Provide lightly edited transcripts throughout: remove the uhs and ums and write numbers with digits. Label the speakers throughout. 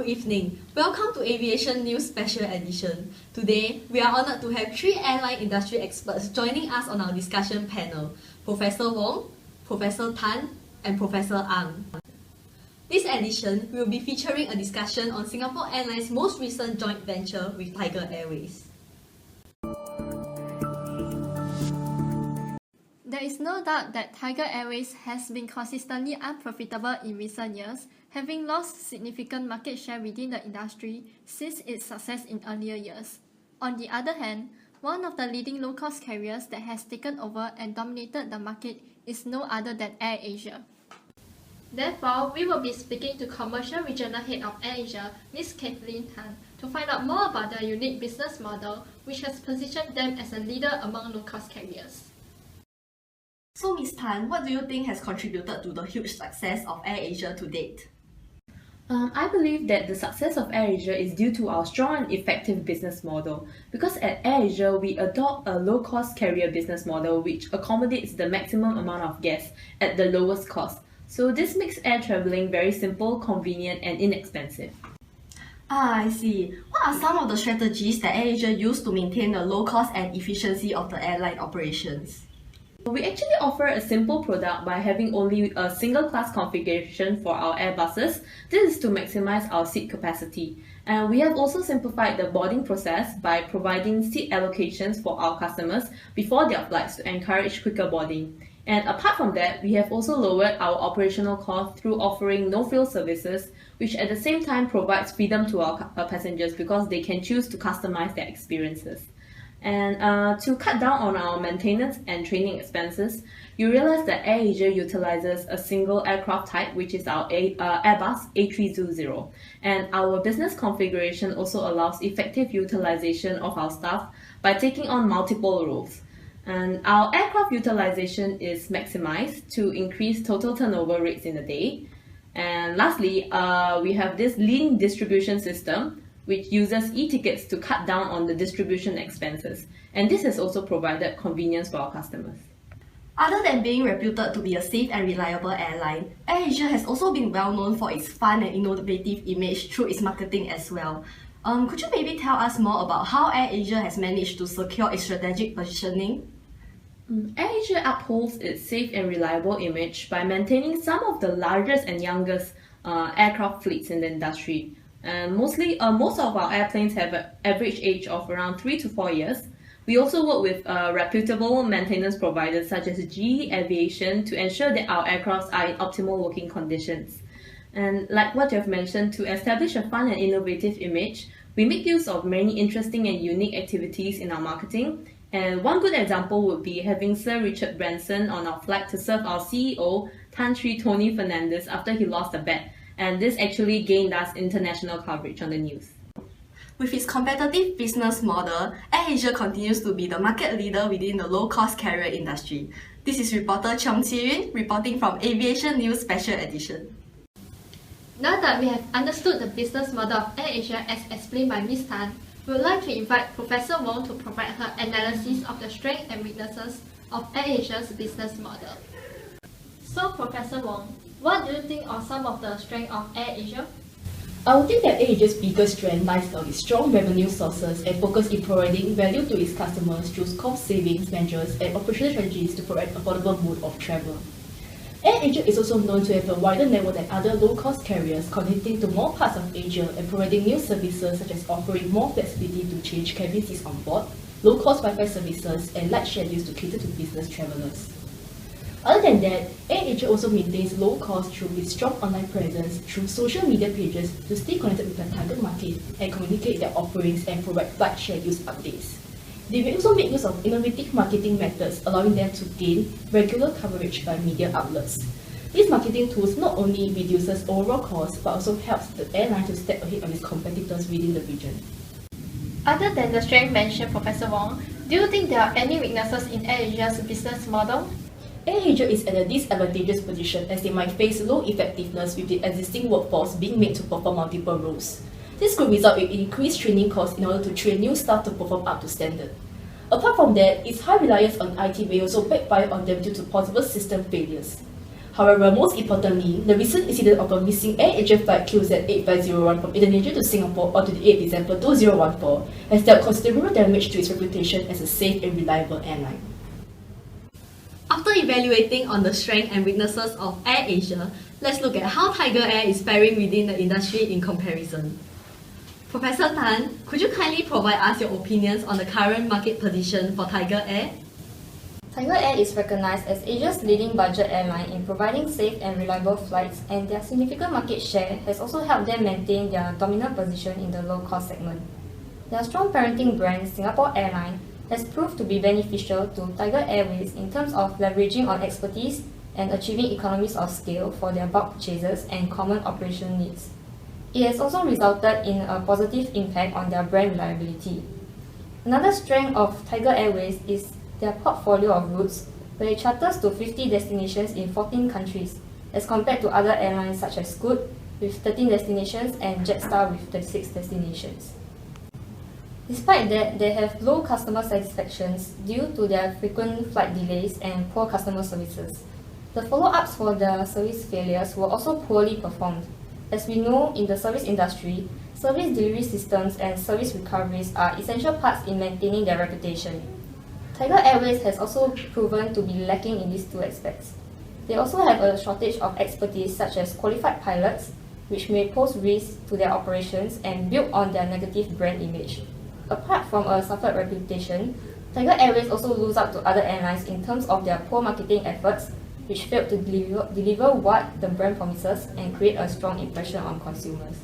Speaker 1: Good evening. Welcome to Aviation News Special Edition. Today, we are honored to have three airline industry experts joining us on our discussion panel: Professor Wong, Professor Tan, and Professor Ang. This edition will be featuring a discussion on Singapore Airlines' most recent joint venture with Tiger Airways.
Speaker 2: There is no doubt that Tiger Airways has been consistently unprofitable in recent years, having lost significant market share within the industry since its success in earlier years. On the other hand, one of the leading low-cost carriers that has taken over and dominated the market is no other than AirAsia. Therefore, we will be speaking to Commercial Regional Head of AirAsia, Ms. Kathleen Tan, to find out more about their unique business model, which has positioned them as a leader among low-cost carriers.
Speaker 1: So, Ms. Tan, what do you think has contributed to the huge success of AirAsia to date?
Speaker 3: I believe that the success of AirAsia is due to our strong and effective business model. Because at AirAsia, we adopt a low-cost carrier business model which accommodates the maximum amount of guests at the lowest cost. So this makes air travelling very simple, convenient, and inexpensive.
Speaker 1: I see. What are some of the strategies that AirAsia use to maintain the low cost and efficiency of the airline operations?
Speaker 3: We actually offer a simple product by having only a single class configuration for our Airbuses. This is to maximize our seat capacity. And we have also simplified the boarding process by providing seat allocations for our customers before their flights to encourage quicker boarding. And apart from that, we have also lowered our operational costs through offering no-frill services, which at the same time provides freedom to our passengers because they can choose to customize their experiences. And to cut down on our maintenance and training expenses, you realize that AirAsia utilizes a single aircraft type, which is our Airbus A320. And our business configuration also allows effective utilization of our staff by taking on multiple roles. And our aircraft utilization is maximized to increase total turnover rates in a day. And lastly, we have this lean distribution system, which uses e-tickets to cut down on the distribution expenses. And this has also provided convenience for our customers.
Speaker 1: Other than being reputed to be a safe and reliable airline, AirAsia has also been well known for its fun and innovative image through its marketing as well. Could you maybe tell us more about how AirAsia has managed to secure its strategic positioning?
Speaker 3: AirAsia upholds its safe and reliable image by maintaining some of the largest and youngest aircraft fleets in the industry. And most of our airplanes have an average age of around 3 to 4 years. We also work with reputable maintenance providers such as GE Aviation to ensure that our aircrafts are in optimal working conditions. And like what you have mentioned, to establish a fun and innovative image, we make use of many interesting and unique activities in our marketing. And one good example would be having Sir Richard Branson on our flight to serve our CEO, Tan Sri Tony Fernandes, after he lost a bet. And this actually gained us international coverage on the news.
Speaker 1: With its competitive business model, AirAsia continues to be the market leader within the low-cost carrier industry. This is reporter Cheong Qi-Yun reporting from Aviation News Special Edition.
Speaker 2: Now that we have understood the business model of AirAsia as explained by Ms. Tan, we would like to invite Professor Wong to provide her analysis of the strengths and weaknesses of AirAsia's business model. So, Professor Wong, what do you think are some of the strengths of AirAsia?
Speaker 4: I would think that AirAsia's biggest strength lies on its strong revenue sources and focus in providing value to its customers through cost savings measures and operational strategies to provide affordable mode of travel. AirAsia is also known to have a wider network than other low-cost carriers, connecting to more parts of Asia and providing new services such as offering more flexibility to change cabin seats on board, low-cost Wi-Fi services, and light schedules to cater to business travelers. Other than that, AirAsia also maintains low cost through its strong online presence through social media pages to stay connected with the target market and communicate their offerings and provide flight schedules updates. They will also make use of innovative marketing methods, allowing them to gain regular coverage by media outlets. These marketing tools not only reduces overall costs but also helps the airline to step ahead of its competitors within the region.
Speaker 2: Other than the strength mentioned, Professor Wong, do you think there are any weaknesses in AirAsia's business model?
Speaker 4: AirAsia is at a disadvantageous position as they might face low effectiveness with the existing workforce being made to perform multiple roles. This could result in increased training costs in order to train new staff to perform up to standard. Apart from that, its high reliance on IT may also backfire on them due to possible system failures. However, most importantly, the recent incident of a missing Air Asia flight QZ8501 from Indonesia to Singapore on 28 December 2014 has dealt considerable damage to its reputation as a safe and reliable airline.
Speaker 1: After evaluating on the strengths and weaknesses of AirAsia, let's look at how Tiger Air is faring within the industry in comparison. Professor Tan, could you kindly provide us your opinions on the current market position for Tiger Air?
Speaker 5: Tiger Air is recognized as Asia's leading budget airline in providing safe and reliable flights, and their significant market share has also helped them maintain their dominant position in the low-cost segment. Their strong parenting brand, Singapore Airlines, has proved to be beneficial to Tiger Airways in terms of leveraging on expertise and achieving economies of scale for their bulk purchases and common operation needs. It has also resulted in a positive impact on their brand reliability. Another strength of Tiger Airways is their portfolio of routes, where it charters to 50 destinations in 14 countries, as compared to other airlines such as Scoot with 13 destinations and Jetstar with 36 destinations. Despite that, they have low customer satisfactions due to their frequent flight delays and poor customer services. The follow-ups for the service failures were also poorly performed. As we know, in the service industry, service delivery systems and service recoveries are essential parts in maintaining their reputation. Tiger Airways has also proven to be lacking in these two aspects. They also have a shortage of expertise such as qualified pilots, which may pose risks to their operations and build on their negative brand image. Apart from a suffered reputation, Tiger Airways also lose out to other airlines in terms of their poor marketing efforts, which failed to deliver what the brand promises and create a strong impression on consumers.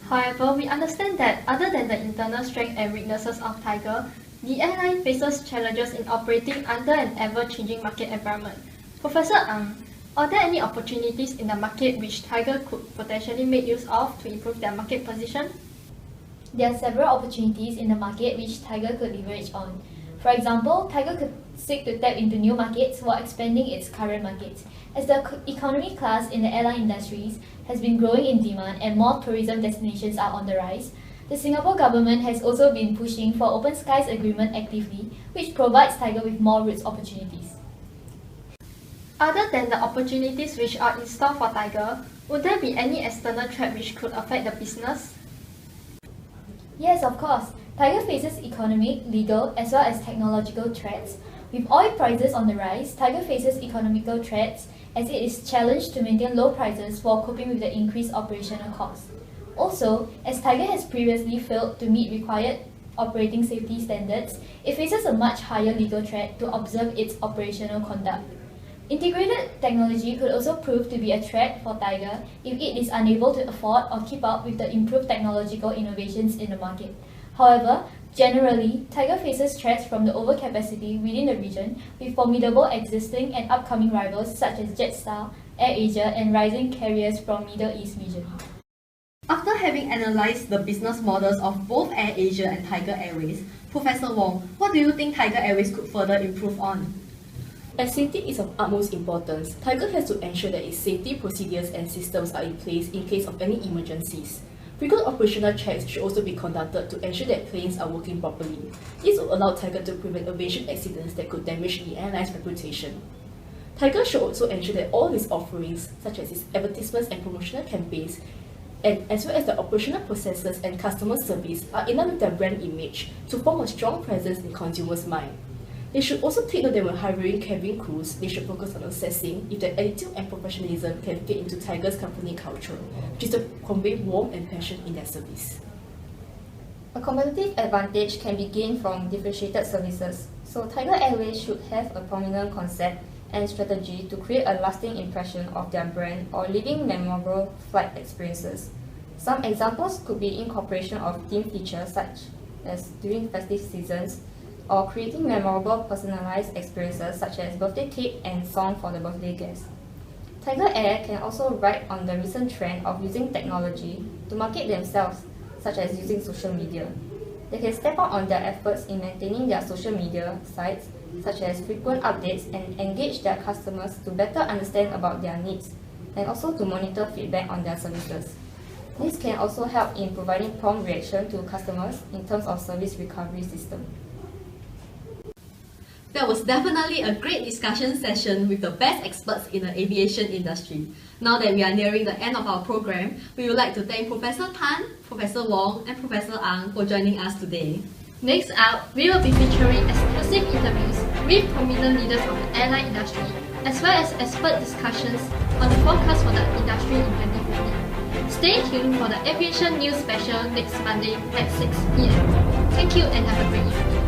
Speaker 2: However, we understand that other than the internal strengths and weaknesses of Tiger, the airline faces challenges in operating under an ever-changing market environment. Professor Ang, are there any opportunities in the market which Tiger could potentially make use of to improve their market position?
Speaker 6: There are several opportunities in the market which Tiger could leverage on. For example, Tiger could seek to tap into new markets while expanding its current markets. As the economy class in the airline industries has been growing in demand and more tourism destinations are on the rise, the Singapore government has also been pushing for Open Skies Agreement actively, which provides Tiger with more routes opportunities.
Speaker 2: Other than the opportunities which are in store for Tiger, would there be any external threat which could affect the business?
Speaker 6: Yes, of course. Tiger faces economic, legal, as well as technological threats. With oil prices on the rise, Tiger faces economical threats as it is challenged to maintain low prices while coping with the increased operational costs. Also, as Tiger has previously failed to meet required operating safety standards, it faces a much higher legal threat to observe its operational conduct. Integrated technology could also prove to be a threat for Tiger if it is unable to afford or keep up with the improved technological innovations in the market. However, generally, Tiger faces threats from the overcapacity within the region, with formidable existing and upcoming rivals such as Jetstar, AirAsia, and rising carriers from Middle East region.
Speaker 1: After having analysed the business models of both AirAsia and Tiger Airways, Professor Wong, what do you think Tiger Airways could further improve on?
Speaker 4: As safety is of utmost importance, Tiger has to ensure that its safety procedures and systems are in place in case of any emergencies. Frequent operational checks should also be conducted to ensure that planes are working properly. This will allow Tiger to prevent aviation accidents that could damage the airline's reputation. Tiger should also ensure that all its offerings, such as its advertisements and promotional campaigns, and as well as the operational processes and customer service, are in line with their brand image to form a strong presence in consumers' mind. They should also take note that when hiring cabin crews, they should focus on assessing if their attitude and professionalism can fit into Tiger's company culture, which is to convey warmth and passion in their service.
Speaker 5: A competitive advantage can be gained from differentiated services, so Tiger Airways should have a prominent concept and strategy to create a lasting impression of their brand or leaving memorable flight experiences. Some examples could be incorporation of theme features such as during festive seasons, or creating memorable personalized experiences such as birthday cake and song for the birthday guest. Tiger Air can also ride on the recent trend of using technology to market themselves, such as using social media. They can step up on their efforts in maintaining their social media sites, such as frequent updates, and engage their customers to better understand about their needs, and also to monitor feedback on their services. This can also help in providing prompt reaction to customers in terms of service recovery system.
Speaker 1: That was definitely a great discussion session with the best experts in the aviation industry. Now that we are nearing the end of our program, we would like to thank Professor Tan, Professor Wong, and Professor Ang for joining us today.
Speaker 2: Next up, we will be featuring exclusive interviews with prominent leaders of the airline industry, as well as expert discussions on the forecast for the industry in 2050. Stay tuned for the Aviation News Special next Monday at 6 p.m. Thank you and have a great evening.